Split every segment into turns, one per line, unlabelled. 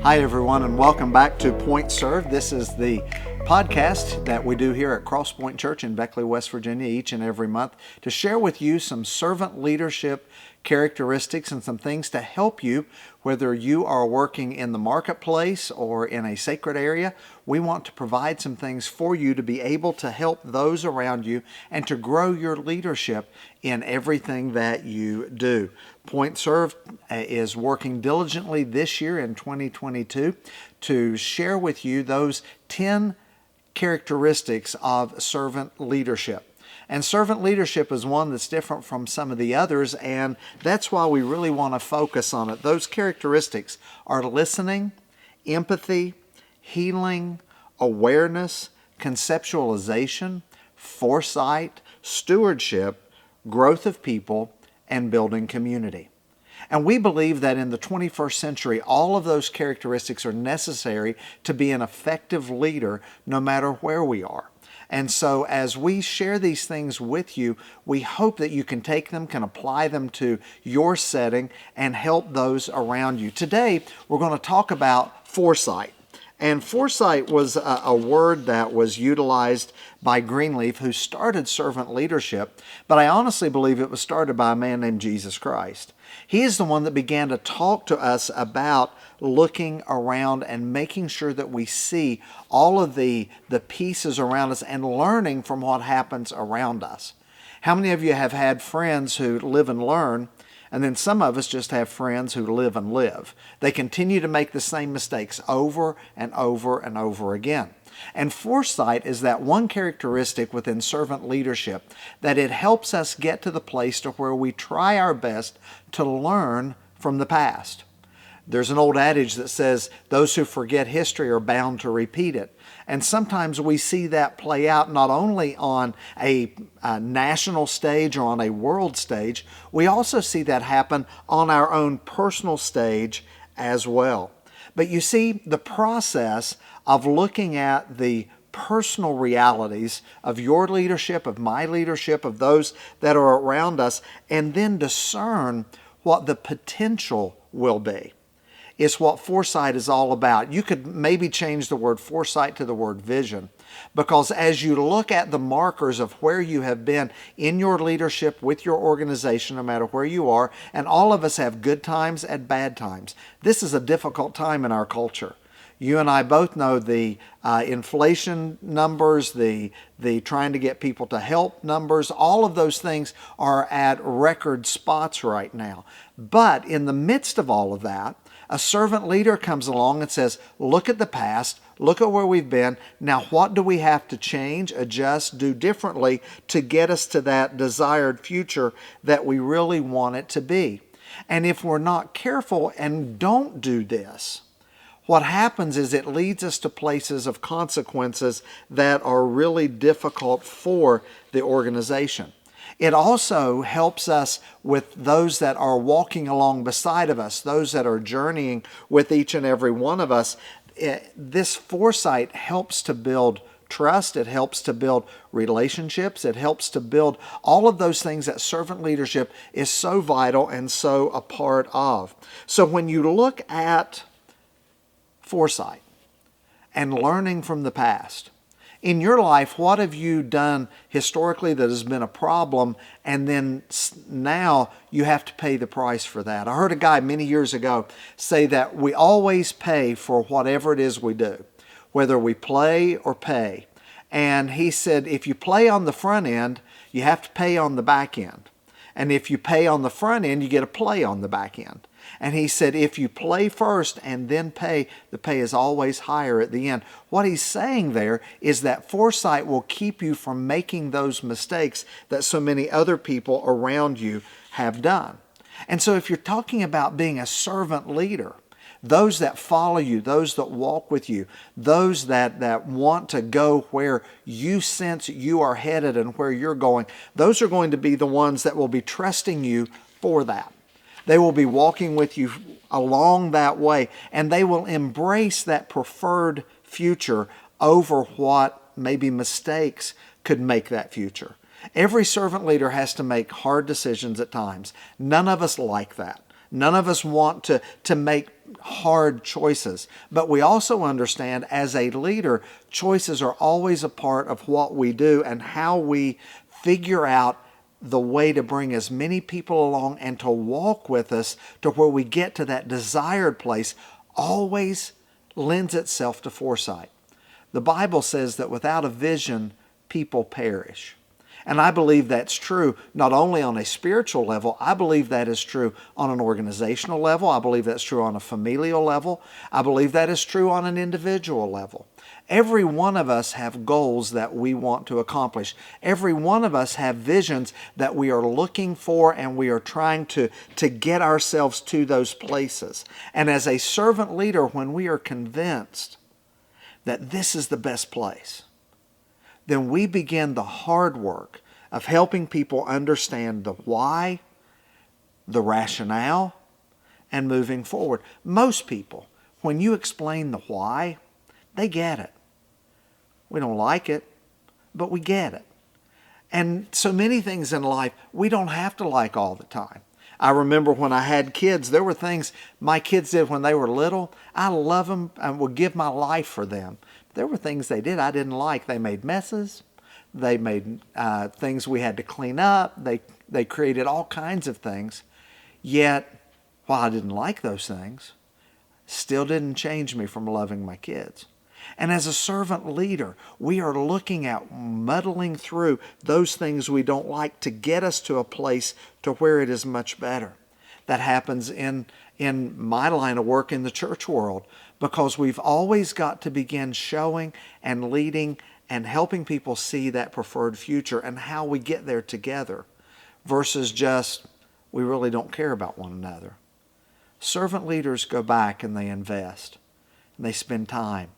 Hi, everyone, and welcome back to Point Serve. This is the podcast that we do here at Cross Point Church in Beckley, West Virginia, each and every month to share with you some servant leadership characteristics and some things to help you, whether you are working in the marketplace or in a sacred area. We want to provide some things for you to be able to help those around you and to grow your leadership in everything that you do. Point Serve is working diligently this year in 2022 to share with you those 10 characteristics of servant leadership. And servant leadership is one that's different from some of the others, and that's why we really want to focus on it. Those characteristics are listening, empathy, healing, awareness, conceptualization, foresight, stewardship, growth of people, and building community. And we believe that in the 21st century, all of those characteristics are necessary to be an effective leader no matter where we are. And so as we share these things with you, we hope that you can take them, can apply them to your setting, and help those around you. Today, we're going to talk about foresight. And foresight was a word that was utilized by Greenleaf, who started servant leadership, but I honestly believe it was started by a man named Jesus Christ. He is the one that began to talk to us about looking around and making sure that we see all of the pieces around us and learning from what happens around us. How many of you have had friends who live and learn? And then some of us just have friends who live and live. They continue to make the same mistakes over and over and over again. And foresight is that one characteristic within servant leadership that it helps us get to the place to where we try our best to learn from the past. There's an old adage that says those who forget history are bound to repeat it. And sometimes we see that play out not only on a national stage or on a world stage, we also see that happen on our own personal stage as well. But you see, the process of looking at the personal realities of your leadership, of my leadership, of those that are around us, and then discern what the potential will be. It's what foresight is all about. You could maybe change the word foresight to the word vision, because as you look at the markers of where you have been in your leadership with your organization, no matter where you are, and all of us have good times and bad times. This is a difficult time in our culture. You and I both know the inflation numbers, the trying to get people to help numbers, all of those things are at record spots right now. But in the midst of all of that, a servant leader comes along and says, look at the past, look at where we've been. Now, what do we have to change, adjust, do differently to get us to that desired future that we really want it to be? And if we're not careful and don't do this, what happens is it leads us to places of consequences that are really difficult for the organization. It also helps us with those that are walking along beside of us, those that are journeying with each and every one of us. This foresight helps to build trust. It helps to build relationships. It helps to build all of those things that servant leadership is so vital and so a part of. So when you look at foresight and learning from the past, in your life, what have you done historically that has been a problem, and then now you have to pay the price for that? I heard a guy many years ago say that we always pay for whatever it is we do, whether we play or pay. And he said, if you play on the front end, you have to pay on the back end. And if you pay on the front end, you get a play on the back end. And he said, if you play first and then pay, the pay is always higher at the end. What he's saying there is that foresight will keep you from making those mistakes that so many other people around you have done. And so if you're talking about being a servant leader, those that follow you, those that walk with you, those that want to go where you sense you are headed and where you're going, those are going to be the ones that will be trusting you for that. They will be walking with you along that way, and they will embrace that preferred future over what maybe mistakes could make that future. Every servant leader has to make hard decisions at times. None of us like that. None of us want to make hard choices. But we also understand as a leader, choices are always a part of what we do and how we figure out the way to bring as many people along and to walk with us to where we get to that desired place always lends itself to foresight. The Bible says that without a vision, people perish. And I believe that's true not only on a spiritual level, I believe that is true on an organizational level. I believe that's true on a familial level. I believe that is true on an individual level. Every one of us have goals that we want to accomplish. Every one of us have visions that we are looking for and we are trying to get ourselves to those places. And as a servant leader, when we are convinced that this is the best place, then we begin the hard work of helping people understand the why, the rationale, and moving forward. Most people, when you explain the why, they get it. We don't like it, but we get it. And so many things in life we don't have to like all the time. I remember when I had kids, there were things my kids did when they were little. I love them and would give my life for them. There were things they did I didn't like. They made messes. They made things we had to clean up. They created all kinds of things. Yet, while I didn't like those things, still didn't change me from loving my kids. And as a servant leader, we are looking at muddling through those things we don't like to get us to a place to where it is much better. That happens in my line of work in the church world, because we've always got to begin showing and leading and helping people see that preferred future and how we get there together versus just we really don't care about one another. Servant leaders go back and they invest and they spend time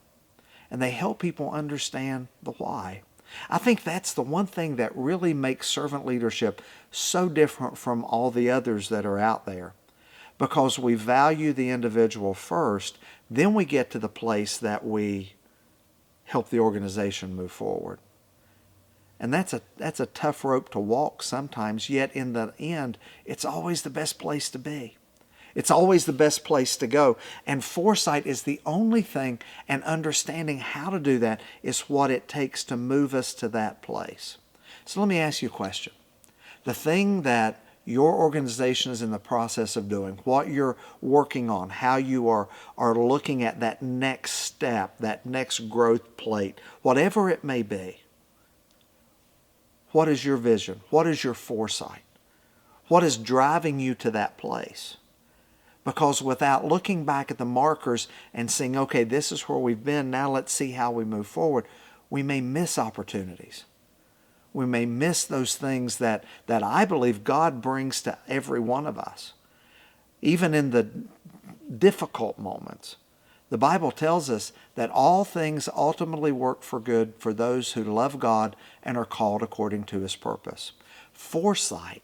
and they help people understand the why. I think that's the one thing that really makes servant leadership so different from all the others that are out there. Because we value the individual first, then we get to the place that we help the organization move forward. And that's a tough rope to walk sometimes, yet in the end, it's always the best place to be. It's always the best place to go. And foresight is the only thing, and understanding how to do that is what it takes to move us to that place. So let me ask you a question. The thing that your organization is in the process of doing, what you're working on, how you are looking at that next step, that next growth plate, whatever it may be, what is your vision? What is your foresight? What is driving you to that place? Because without looking back at the markers and saying, okay, this is where we've been, now let's see how we move forward, we may miss opportunities. We may miss those things that I believe God brings to every one of us. Even in the difficult moments, the Bible tells us that all things ultimately work for good for those who love God and are called according to His purpose. Foresight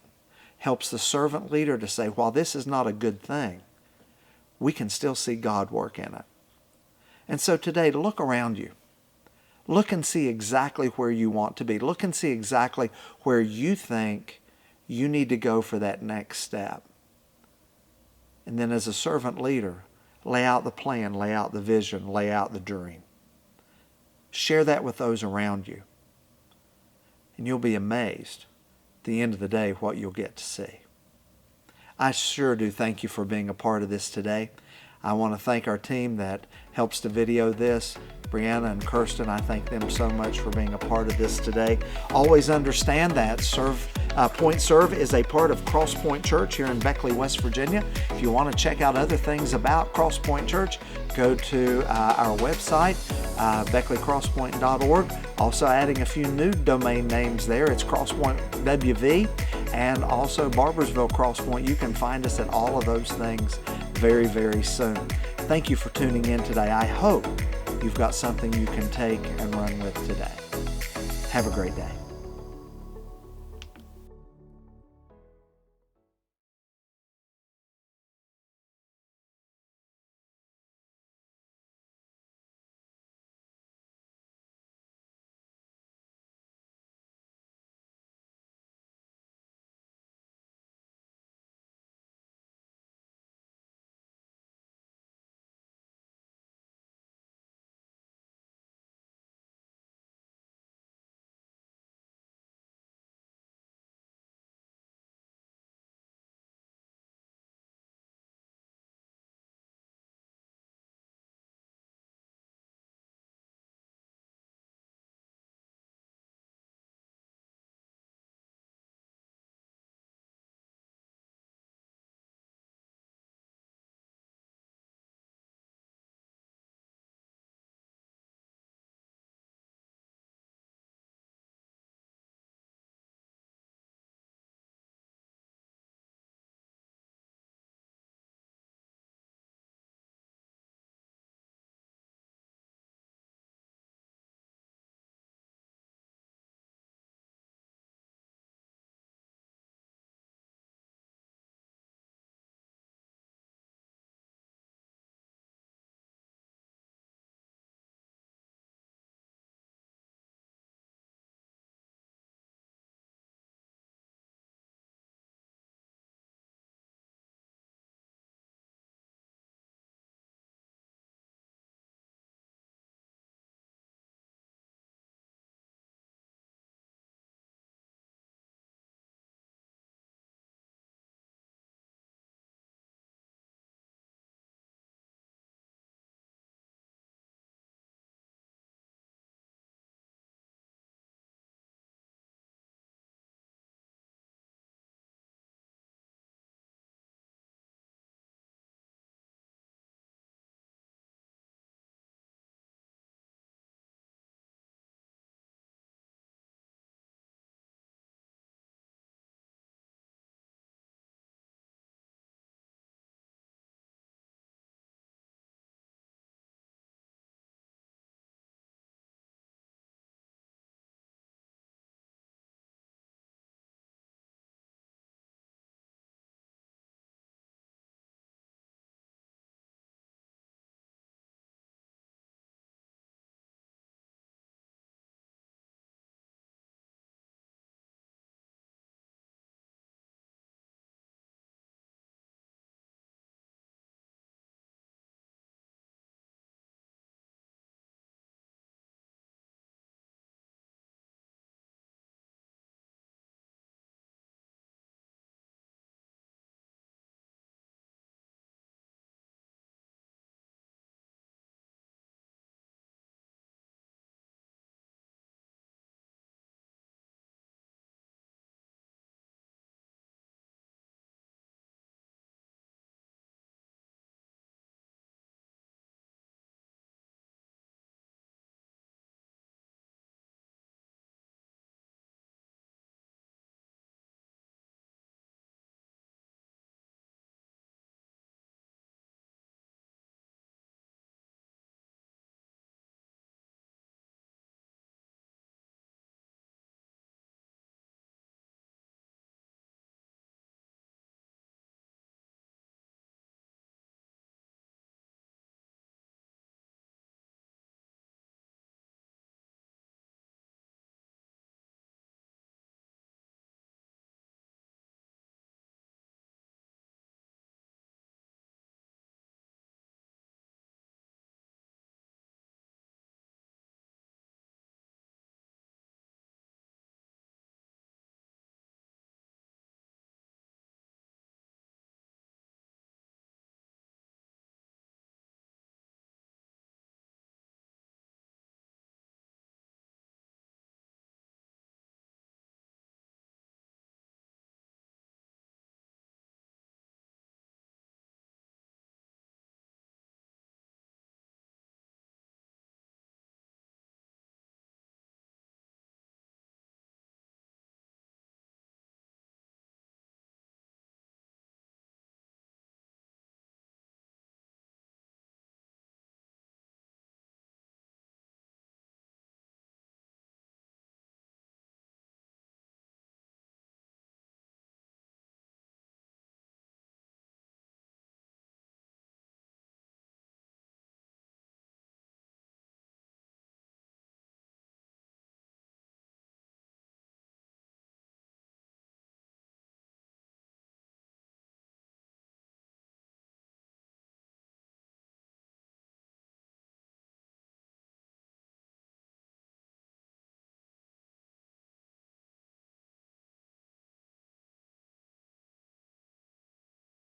helps the servant leader to say, while this is not a good thing, we can still see God work in it. And so today, look around you. Look and see exactly where you want to be. Look and see exactly where you think you need to go for that next step. And then as a servant leader, lay out the plan, lay out the vision, lay out the dream. Share that with those around you. And you'll be amazed at the end of the day what you'll get to see. I sure do thank you for being a part of this today. I want to thank our team that helps to video this. Brianna and Kirsten, I thank them so much for being a part of this today. Always understand that Point Serve is a part of Cross Point Church here in Beckley, West Virginia. If you want to check out other things about Cross Point Church, go to our website, beckleycrosspoint.org. Also adding a few new domain names there. It's Crosspoint WV and also Barbersville Crosspoint. You can find us at all of those things very, very soon. Thank you for tuning in today. I hope you've got something you can take and run with today. Have a great day.